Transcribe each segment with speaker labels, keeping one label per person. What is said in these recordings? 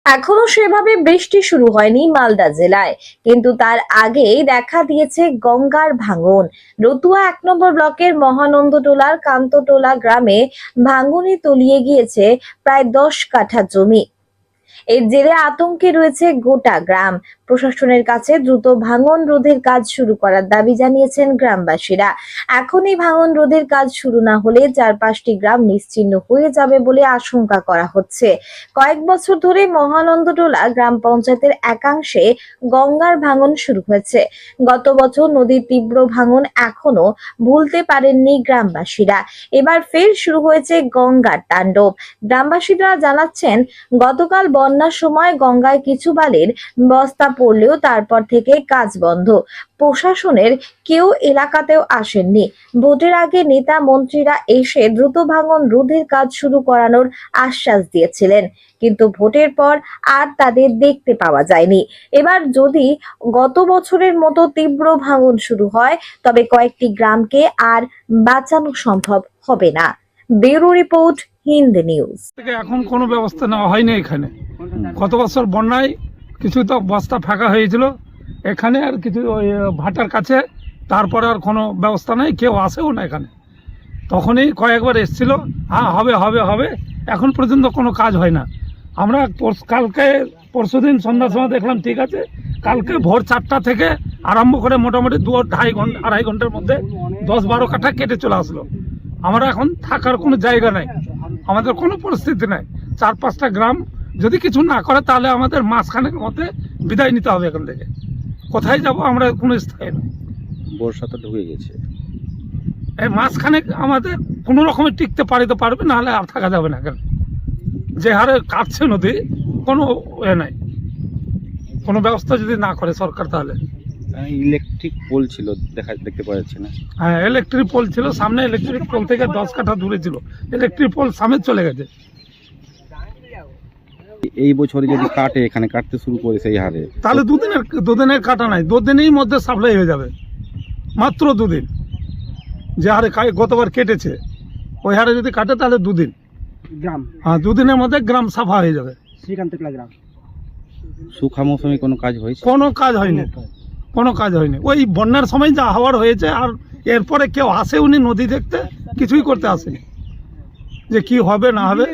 Speaker 1: এখনো সেভাবে বৃষ্টি শুরু হয়নি মালদা জেলায়, কিন্তু তার আগেই দেখা দিয়েছে গঙ্গার ভাঙন। রতুয়া ১ নম্বর ব্লকের মহানন্দটোলার কান্তটোলা গ্রামে ভাঙনে তলিয়ে গিয়েছে প্রায় ১০ কাঠা জমি। এর জেরে আতঙ্কে রয়েছে গোটা গ্রাম। প্রশাসনের কাছে দ্রুত ভাঙন রোধের কাজ শুরু করার দাবি জানিয়েছেন গ্রামবাসীরা। এখনই ভাঙন রোধের কাজ শুরু না হলে ৪-৫টি গ্রাম নিশ্চিহ্ন হয়ে যাবে বলে আশঙ্কা করা হচ্ছে। কয়েক বছর ধরে মহানন্দটোলা গ্রাম পঞ্চায়েতের একাংশে গঙ্গার ভাঙন শুরু হয়েছে। গত বছর নদীর তীব্র ভাঙন এখনো ভুলতে পারেননি গ্রামবাসীরা। এবার ফের শুরু হয়েছে গঙ্গার তাণ্ডব। গ্রামবাসীরা জানাচ্ছেন, গতকাল বন্যার সময় গঙ্গায় কিছু বালির বস্তা পড়লেও তারপর থেকে কাজ বন্ধ। প্রশাসনের কেউ এলাকাতেও আসেননি। ভোটের আগে নেতা মন্ত্রীরা এসে দ্রুত ভাঙন রোধের কাজ শুরু করানোর আশ্বাস দিয়েছিলেন, কিন্তু ভোটের পর আর তাদের দেখতে পাওয়া যায়নি। এবার যদি গত বছরের মতো তীব্র ভাঙন শুরু হয়, তবে কয়েকটি গ্রামকে আর বাঁচানো সম্ভব হবে না। Bureau report, Hind news.
Speaker 2: এখন কোনো ব্যবস্থা নেওয়া হয়নি এখানে। গত বছর বন্যায় কিছু তো বস্তা ফাঁকা হয়েছিল এখানে, আর কিছু ওই ভাটার কাছে। তারপরে আর কোনো ব্যবস্থা নেই, কেউ আসেও না এখানে। তখনই কয়েকবার এসেছিল, হ্যাঁ হবে হবে হবে, এখন পর্যন্ত কোনো কাজ হয় না। আমরা কালকে পরশুদিন সন্ধ্যার সময় দেখলাম ঠিক আছে, কালকে ভোর 4টা থেকে আরম্ভ করে মোটামুটি 2-2.5 ঘন্টার মধ্যে 10-12 কাঠা কেটে চলে আসলো। আমরা এখন থাকার কোনো জায়গা নাই, আমাদের কোনো পরিস্থিতি নাই। 4-5টা গ্রাম যদি কিছু না করে তাহলে আমাদের মাসখানেক মধ্যে বিদায় নিতে হবে এখান থেকে। কোথায় যাব আমরা, কোনো স্থায়ী নেই।
Speaker 3: বর্ষা তো ঢুকে গেছে,
Speaker 2: এই মাসখানেক আমাদের কোনো রকমের টিকতে পারবে, নাহলে আর থাকা যাবে না এখানে। যে হারে কাটছে নদী, কোনো নাই, কোনো ব্যবস্থা যদি না করে সরকার তাহলে।
Speaker 3: ইলেকট্রিক পোল ছিল, দেখতে পাওয়া যাচ্ছে না।
Speaker 2: হ্যাঁ, ইলেকট্রিক পোল ছিল সামনে, ইলেকট্রিক পোল থেকে 10 কাঠা দূরে ছিল। ইলেকট্রিক পোল সামনে চলে গেছে।
Speaker 3: এই বছরে যদি কাটে, এখানে কাটতে শুরু করে সেই হারে,
Speaker 2: তাহলে দুদিনের কাটা নাই, 2 দিনের মধ্যে সাপ্লাই হয়ে যাবে। মাত্র 2 দিন যে হারে গতবার কেটেছে, ওই হারে যদি কাটে তাহলে 2 দিন
Speaker 4: গ্রাম,
Speaker 2: হ্যাঁ 2 দিনের মধ্যে গ্রাম সাফা হয়ে যাবে।
Speaker 4: শ্রীকান্তটোলা গ্রাম।
Speaker 3: শুখা মৌসুমে কোনো কাজ হয়েছে?
Speaker 2: কোনো কাজ হয়নি। ওই বন্যার সময় যা হওয়ার হয়েছে, আর এরপরে কেউ আসেওনি নদী দেখতে, কিছুই করতে আসেনি যে কি হবে না হবে।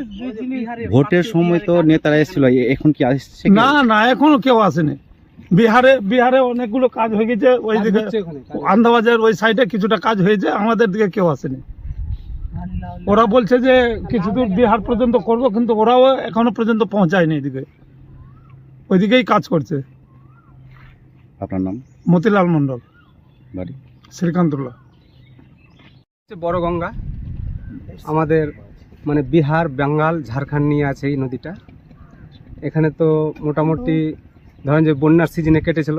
Speaker 3: ভোটের সময় তো নেতারা এসেছিল, এখন কি আসছে?
Speaker 2: না এখনো কেউ আসেনি। বিহারে অনেকগুলো কাজ হয়ে গেছে, ওই দিকে আন্দাবাজার ওই সাইডে কিছুটা কাজ হয়েছে, আমাদের দিকে কেউ আসেনি। ওরা বলছে যে কিছু দূর বিহার পর্যন্ত করব, কিন্তু ওরাও এখনো পর্যন্ত পৌঁছায়নি এদিকে, ওইদিকেই কাজ করছে।
Speaker 3: আপনার নাম?
Speaker 2: মতিলাল মন্ডল,
Speaker 3: বাড়ি
Speaker 2: শ্রীকান্তটোলা।
Speaker 4: বড় গঙ্গা আমাদের মানে বিহার, বাঙ্গাল, ঝাড়খণ্ড নিয়ে আছে এই নদীটা। এখানে তো মোটামুটি ধরেন যে বন্যার সিজনে কেটেছিল,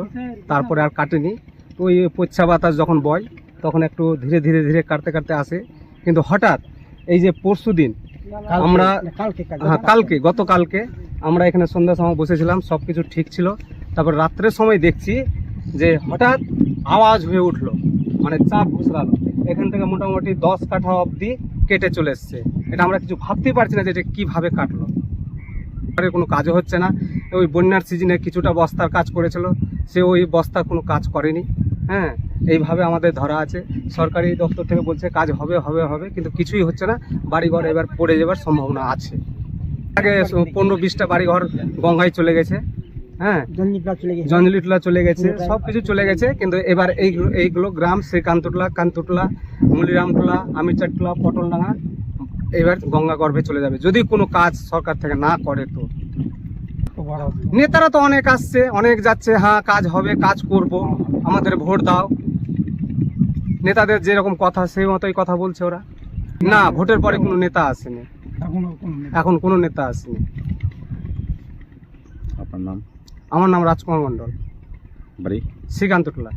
Speaker 4: তারপরে আর কাটেনি। তো ওই পচ্ছা বাতাস যখন বয় তখন একটু ধীরে ধীরে ধীরে কাটতে আসে। কিন্তু হঠাৎ এই যে পরশুদিন আমরা গতকালকে আমরা এখানে সন্ধ্যার সময় বসেছিলাম, সব কিছু ঠিক ছিল। তারপর রাত্রের সময় দেখছি যে হঠাৎ আওয়াজ হয়ে উঠলো, মানে চাপ ঘুষরালো। এখান থেকে মোটামুটি 10 কাঠা অবধি কেটে চলে এসছে। এটা আমরা কিছু ভাবতেই পারছি না যে এটা কীভাবে কাটলো। কোনো কাজও হচ্ছে না। ওই বন্যার সিজনে কিছুটা বস্তার কাজ করেছিল, সে ওই বস্তা কোনো কাজ করেনি। হ্যাঁ, এইভাবে আমাদের ধরা আছে। সরকারি দপ্তর থেকে বলছে কাজ হবে, কিন্তু কিছুই হচ্ছে না। বাড়িঘর এবার পড়ে যাওয়ার সম্ভাবনা আছে। আগে 15-20টা বাড়িঘর গঙ্গায় চলে গেছে। হ্যাঁ, জঞ্জলিটোলা চলে গেছে, সব কিছু চলে গেছে। কিন্তু এবার এইগুলো গ্রাম শ্রীকান্তটোলা, কান্তটোলা, মুলিরামটোলা, আমিরচাটটোলা, পটলডাঙ্গা এবার গঙ্গা গর্ভে চলে যাবে যদি কোনো কাজ সরকার থেকে না করে। তো নেতারা তো অনেক আসছে, অনেক যাচ্ছে, হ্যাঁ কাজ হবে, কাজ করব, আমাদের ভোট দাও। নেতাদের যেরকম কথা সেই মতোই কথা বলছে ওরা। না, ভোটের পরে কোনো নেতা আসেনি, এখন কোনো নেতা আসেনি।
Speaker 3: আপনার নাম?
Speaker 4: আমার নাম রাজকুমার মণ্ডল,
Speaker 3: বাড়ি
Speaker 4: শ্রীকান্তটোলা।